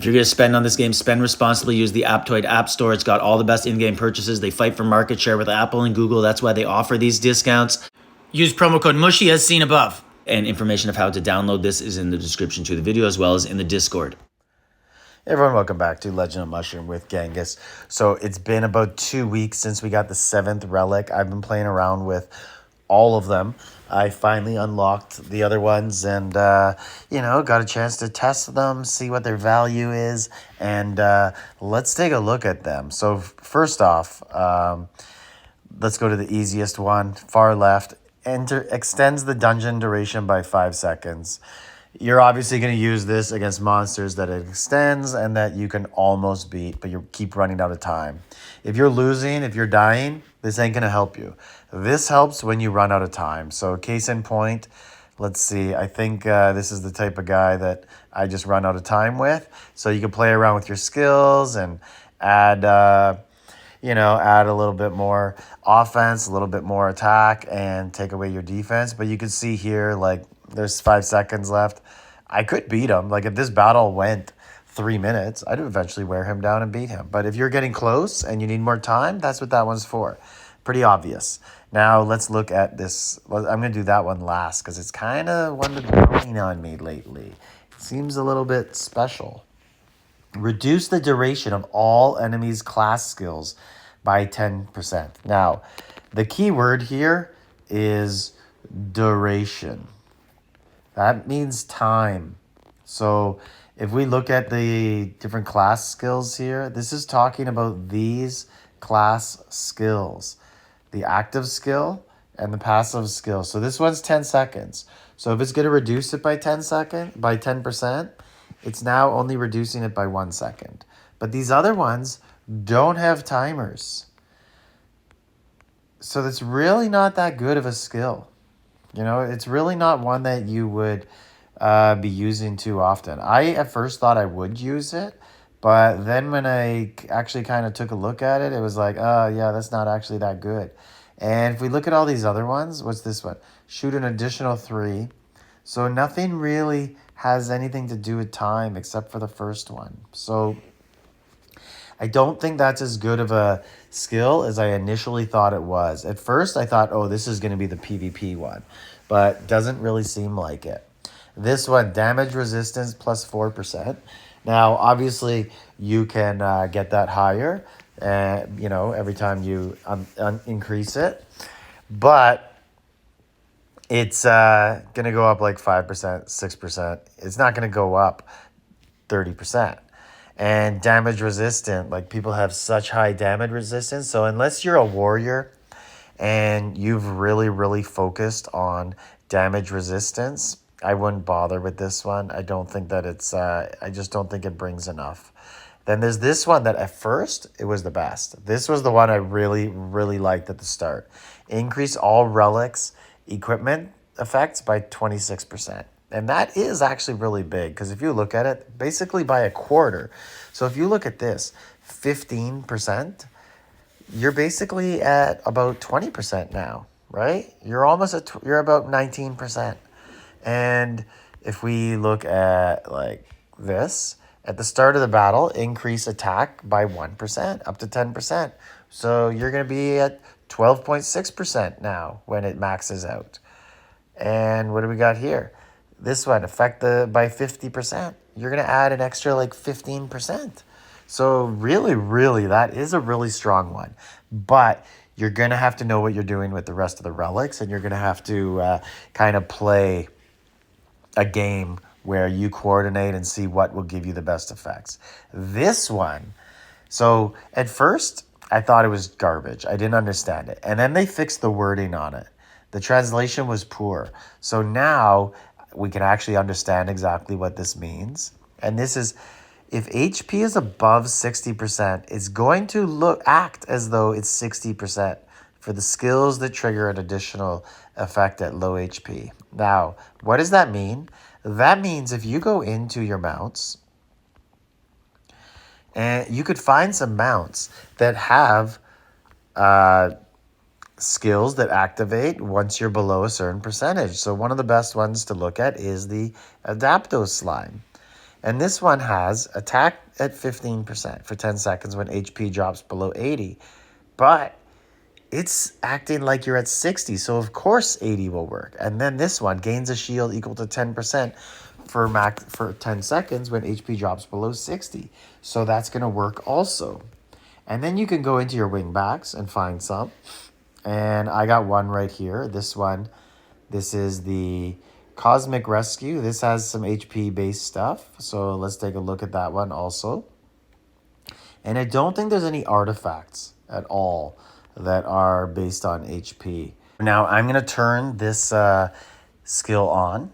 you're going to spend on this game, spend responsibly. Use the Aptoide App Store. It's got all the best in-game purchases. They fight for market share with Apple and Google. That's why they offer these discounts. Use promo code MUSHY as seen above. And information of how to download this is in the description to the video as well as in the Discord. Hey everyone, welcome back to Legend of Mushroom with Genghis. So it's been about 2 weeks since we got the 7th relic. I've been playing around with all of them. I finally unlocked the other ones and, got a chance to test them, see what their value is, and let's take a look at them. So first off, let's go to the easiest one, far left. Extends the dungeon duration by 5 seconds. You're obviously going to use this against monsters that it extends and that you can almost beat, but you keep running out of time. If you're losing, if you're dying, this ain't going to help you. This helps when you run out of time. So case in point, let's see. I think this is the type of guy that I just run out of time with. So you can play around with your skills and add a little bit more offense, a little bit more attack, and take away your defense. But you can see here, like, there's 5 seconds left. I could beat him. Like, if this battle went 3 minutes, I'd eventually wear him down and beat him. But if you're getting close and you need more time, that's what that one's for. Pretty obvious. Now, let's look at this. I'm going to do that one last because it's kind of one that's growing on me lately. It seems a little bit special. Reduce the duration of all enemies' class skills by 10%. Now, the key word here is duration. That means time. So if we look at the different class skills here, this is talking about these class skills. The active skill and the passive skill. So this one's 10 seconds. So if it's going to reduce it by 10%, it's now only reducing it by 1 second. But these other ones don't have timers. So that's really not that good of a skill. It's really not one that you would be using too often. I at first thought I would use it, but then when I actually kind of took a look at it, it was like, oh yeah, that's not actually that good. And if we look at all these other ones, what's this one? Shoot an additional 3. So nothing really has anything to do with time except for the first one. So I don't think that's as good of a skill as I initially thought it was. At first, I thought, oh, this is going to be the PvP one, but doesn't really seem like it. This one, damage resistance plus 4%. Now, obviously, you can get that higher, every time you increase it, but it's going to go up like 5%, 6%. It's not going to go up 30%. And damage resistant, like people have such high damage resistance. So unless you're a warrior and you've really, really focused on damage resistance, I wouldn't bother with this one. I don't think that I just don't think it brings enough. Then there's this one that at first, it was the best. This was the one I really, really liked at the start. Increase all relics equipment effects by 26%. And that is actually really big because if you look at it, basically by a quarter. So if you look at this, 15%, you're basically at about 20% now, right? You're about 19%. And if we look at like this, at the start of the battle, increase attack by 1%, up to 10%. So you're going to be at 12.6% now when it maxes out. And what do we got here? This one, affect by 50%. You're going to add an extra like 15%. So really, really, that is a really strong one. But you're going to have to know what you're doing with the rest of the relics, and you're going to have to kind of play a game where you coordinate and see what will give you the best effects. This one, so at first, I thought it was garbage. I didn't understand it. And then they fixed the wording on it. The translation was poor. So now we can actually understand exactly what this means. And this is, if HP is above 60%, it's going to act as though it's 60% for the skills that trigger an additional effect at low HP. Now, what does that mean? That means if you go into your mounts, and you could find some mounts that have skills that activate once you're below a certain percentage. So one of the best ones to look at is the Adapto Slime. And this one has attack at 15% for 10 seconds when HP drops below 80. But it's acting like you're at 60, so of course 80 will work. And then this one gains a shield equal to 10% for 10 seconds when HP drops below 60. So that's going to work also. And then you can go into your wing backs and find some. And I got one right here. This is the Cosmic Rescue. This has some HP based stuff. So let's take a look at that one also. And I don't think there's any artifacts at all that are based on HP. Now I'm going to turn this skill on,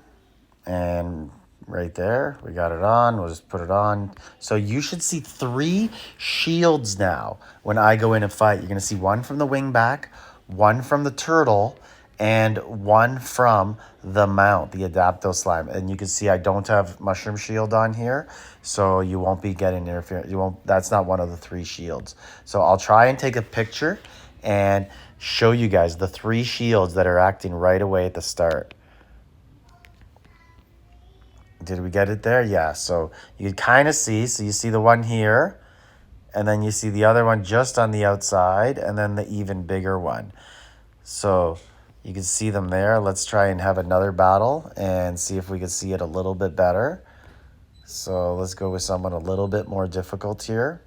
and right there, we got it on. We'll just put it on. So you should see 3 shields now when I go in and fight. You're going to see one from the wing back, one from the turtle, and one from the mount, the Adapto Slime. And you can see I don't have Mushroom Shield on here, so you won't be getting interference. That's not one of the 3 shields. So I'll try and take a picture and show you guys the 3 shields that are acting right away at the start. Did we get it there? Yeah, so you can kind of see. So you see the one here, and then you see the other one just on the outside, and then the even bigger one. So you can see them there. Let's try and have another battle and see if we can see it a little bit better. So let's go with someone a little bit more difficult here.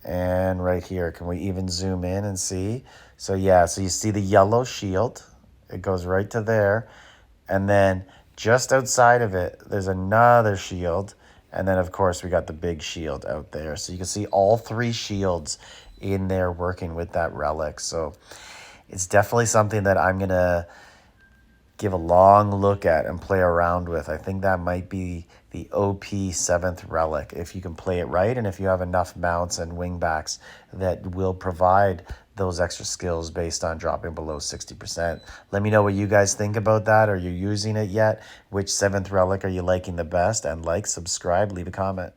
And right here, can we even zoom in and see? So yeah, so you see the yellow shield. It goes right to there. And then just outside of it, there's another shield. And then, of course, we got the big shield out there. So you can see all 3 shields in there working with that relic. So it's definitely something that I'm going to give a long look at and play around with. I think that might be the OP 7th relic if you can play it right, and if you have enough mounts and wingbacks that will provide those extra skills based on dropping below 60%. Let me know what you guys think about that. Are you using it yet? Which 7th relic are you liking the best? And like, subscribe, leave a comment.